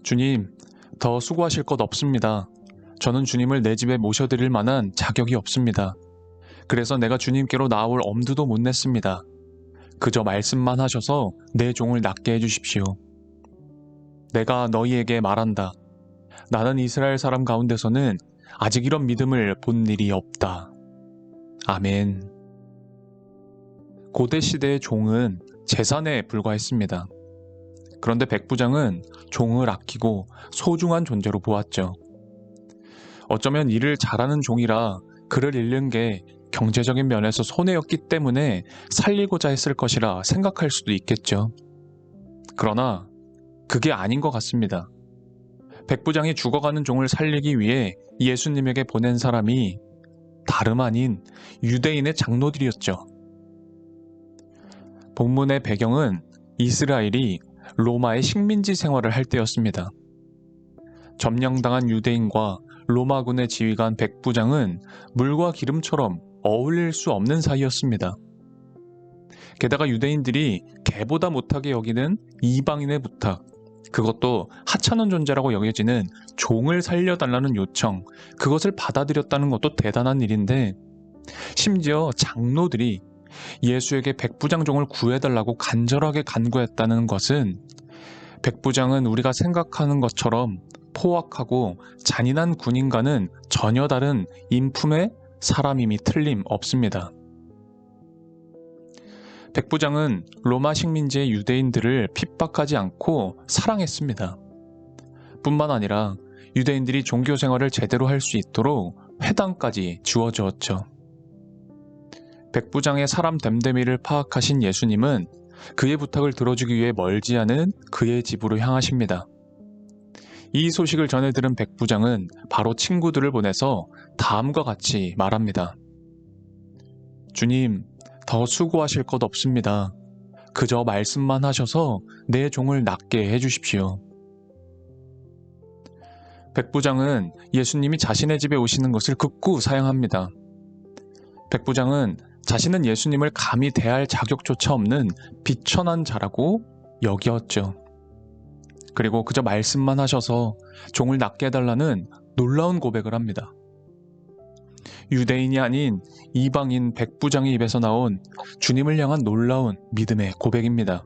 주님, 더 수고하실 것 없습니다. 저는 주님을 내 집에 모셔드릴 만한 자격이 없습니다. 그래서 내가 주님께로 나아올 엄두도 못 냈습니다. 그저 말씀만 하셔서 내 종을 낫게 해주십시오. 내가 너희에게 말한다. 나는 이스라엘 사람 가운데서는 아직 이런 믿음을 본 일이 없다. 아멘. 고대 시대의 종은 재산에 불과했습니다. 그런데 백부장은 종을 아끼고 소중한 존재로 보았죠. 어쩌면 일을 잘하는 종이라 그를 잃는 게 경제적인 면에서 손해였기 때문에 살리고자 했을 것이라 생각할 수도 있겠죠. 그러나 그게 아닌 것 같습니다. 백부장이 죽어가는 종을 살리기 위해 예수님에게 보낸 사람이 다름 아닌 유대인의 장로들이었죠. 본문의 배경은 이스라엘이 로마의 식민지 생활을 할 때였습니다. 점령당한 유대인과 로마군의 지휘관 백부장은 물과 기름처럼 어울릴 수 없는 사이였습니다. 게다가 유대인들이 개보다 못하게 여기는 이방인의 부탁, 그것도 하찮은 존재라고 여겨지는 종을 살려달라는 요청, 그것을 받아들였다는 것도 대단한 일인데, 심지어 장로들이 예수에게 백부장 종을 구해달라고 간절하게 간구했다는 것은 백부장은 우리가 생각하는 것처럼 포악하고 잔인한 군인과는 전혀 다른 인품의 사람임이 틀림없습니다. 백부장은 로마 식민지의 유대인들을 핍박하지 않고 사랑했습니다. 뿐만 아니라 유대인들이 종교 생활을 제대로 할 수 있도록 회당까지 주어주었죠. 백부장의 사람 됨됨이를 파악하신 예수님은 그의 부탁을 들어주기 위해 멀지 않은 그의 집으로 향하십니다. 이 소식을 전해 들은 백부장은 바로 친구들을 보내서 다음과 같이 말합니다. 주님, 더 수고하실 것 없습니다. 그저 말씀만 하셔서 내 종을 낫게 해주십시오. 백부장은 예수님이 자신의 집에 오시는 것을 극구 사양합니다. 백부장은 자신은 예수님을 감히 대할 자격조차 없는 비천한 자라고 여겼죠. 그리고 그저 말씀만 하셔서 종을 낫게 해달라는 놀라운 고백을 합니다. 유대인이 아닌 이방인 백부장의 입에서 나온 주님을 향한 놀라운 믿음의 고백입니다.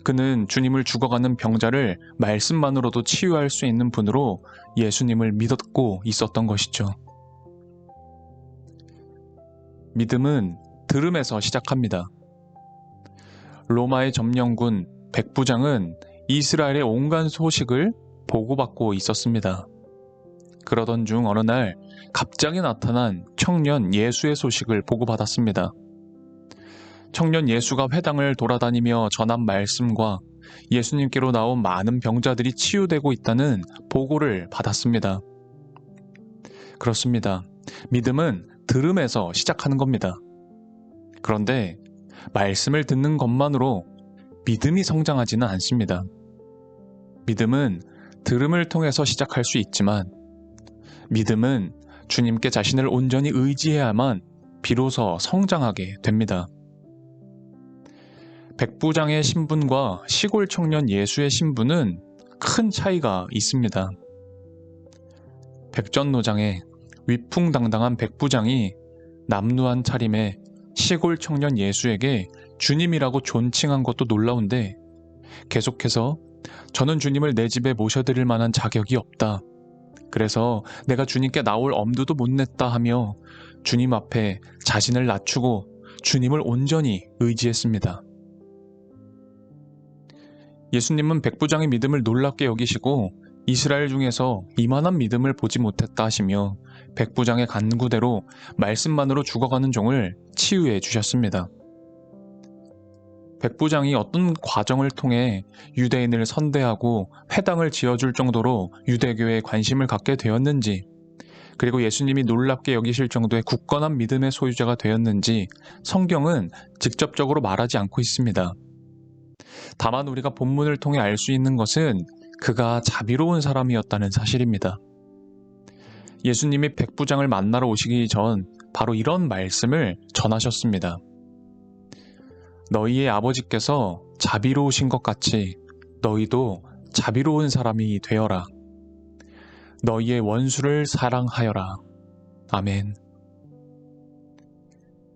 그는 주님을 죽어가는 병자를 말씀만으로도 치유할 수 있는 분으로 예수님을 믿었고 있었던 것이죠. 믿음은 들음에서 시작합니다. 로마의 점령군 백부장은 이스라엘의 온갖 소식을 보고받고 있었습니다. 그러던 중 어느 날 갑자기 나타난 청년 예수의 소식을 보고받았습니다. 청년 예수가 회당을 돌아다니며 전한 말씀과 예수님께로 나온 많은 병자들이 치유되고 있다는 보고를 받았습니다. 그렇습니다. 믿음은 들음에서 시작하는 겁니다. 그런데 말씀을 듣는 것만으로 믿음이 성장하지는 않습니다. 믿음은 들음을 통해서 시작할 수 있지만 믿음은 주님께 자신을 온전히 의지해야만 비로소 성장하게 됩니다. 백부장의 신분과 시골 청년 예수의 신분은 큰 차이가 있습니다. 백전노장의 위풍당당한 백부장이 남루한 차림의 시골 청년 예수에게 주님이라고 존칭한 것도 놀라운데 계속해서 저는 주님을 내 집에 모셔드릴 만한 자격이 없다. 그래서 내가 주님께 나올 엄두도 못 냈다 하며 주님 앞에 자신을 낮추고 주님을 온전히 의지했습니다. 예수님은 백부장의 믿음을 놀랍게 여기시고 이스라엘 중에서 이만한 믿음을 보지 못했다 하시며 백부장의 간구대로 말씀만으로 죽어가는 종을 치유해 주셨습니다. 백부장이 어떤 과정을 통해 유대인을 선대하고 회당을 지어줄 정도로 유대교에 관심을 갖게 되었는지, 그리고 예수님이 놀랍게 여기실 정도의 굳건한 믿음의 소유자가 되었는지 성경은 직접적으로 말하지 않고 있습니다. 다만 우리가 본문을 통해 알 수 있는 것은 그가 자비로운 사람이었다는 사실입니다. 예수님이 백부장을 만나러 오시기 전 바로 이런 말씀을 전하셨습니다. 너희의 아버지께서 자비로우신 것 같이 너희도 자비로운 사람이 되어라. 너희의 원수를 사랑하여라. 아멘.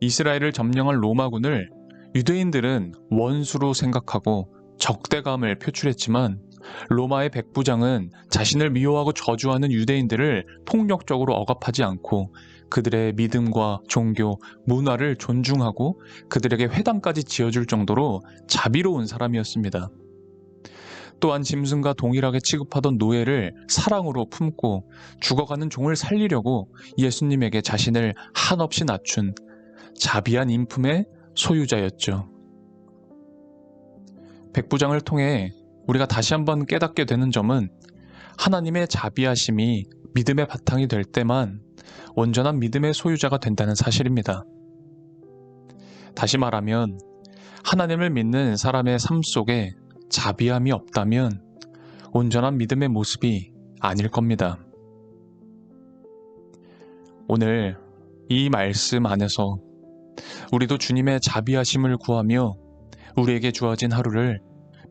이스라엘을 점령한 로마군을 유대인들은 원수로 생각하고 적대감을 표출했지만 로마의 백부장은 자신을 미워하고 저주하는 유대인들을 폭력적으로 억압하지 않고 그들의 믿음과 종교, 문화를 존중하고 그들에게 회당까지 지어줄 정도로 자비로운 사람이었습니다. 또한 짐승과 동일하게 취급하던 노예를 사랑으로 품고 죽어가는 종을 살리려고 예수님에게 자신을 한없이 낮춘 자비한 인품의 소유자였죠. 백부장을 통해 우리가 다시 한번 깨닫게 되는 점은 하나님의 자비하심이 믿음의 바탕이 될 때만 온전한 믿음의 소유자가 된다는 사실입니다. 다시 말하면 하나님을 믿는 사람의 삶 속에 자비함이 없다면 온전한 믿음의 모습이 아닐 겁니다. 오늘 이 말씀 안에서 우리도 주님의 자비하심을 구하며 우리에게 주어진 하루를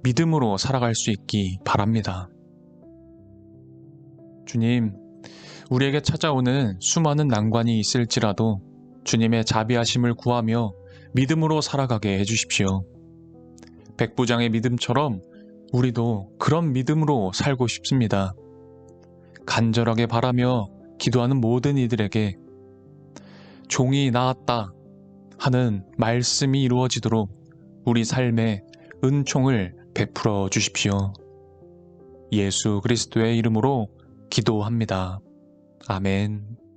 믿음으로 살아갈 수 있기 바랍니다. 주님, 우리에게 찾아오는 수많은 난관이 있을지라도 주님의 자비하심을 구하며 믿음으로 살아가게 해주십시오. 백부장의 믿음처럼 우리도 그런 믿음으로 살고 싶습니다. 간절하게 바라며 기도하는 모든 이들에게 종이 나았다 하는 말씀이 이루어지도록 우리 삶에 은총을 베풀어 주십시오. 예수 그리스도의 이름으로 기도합니다. 아멘.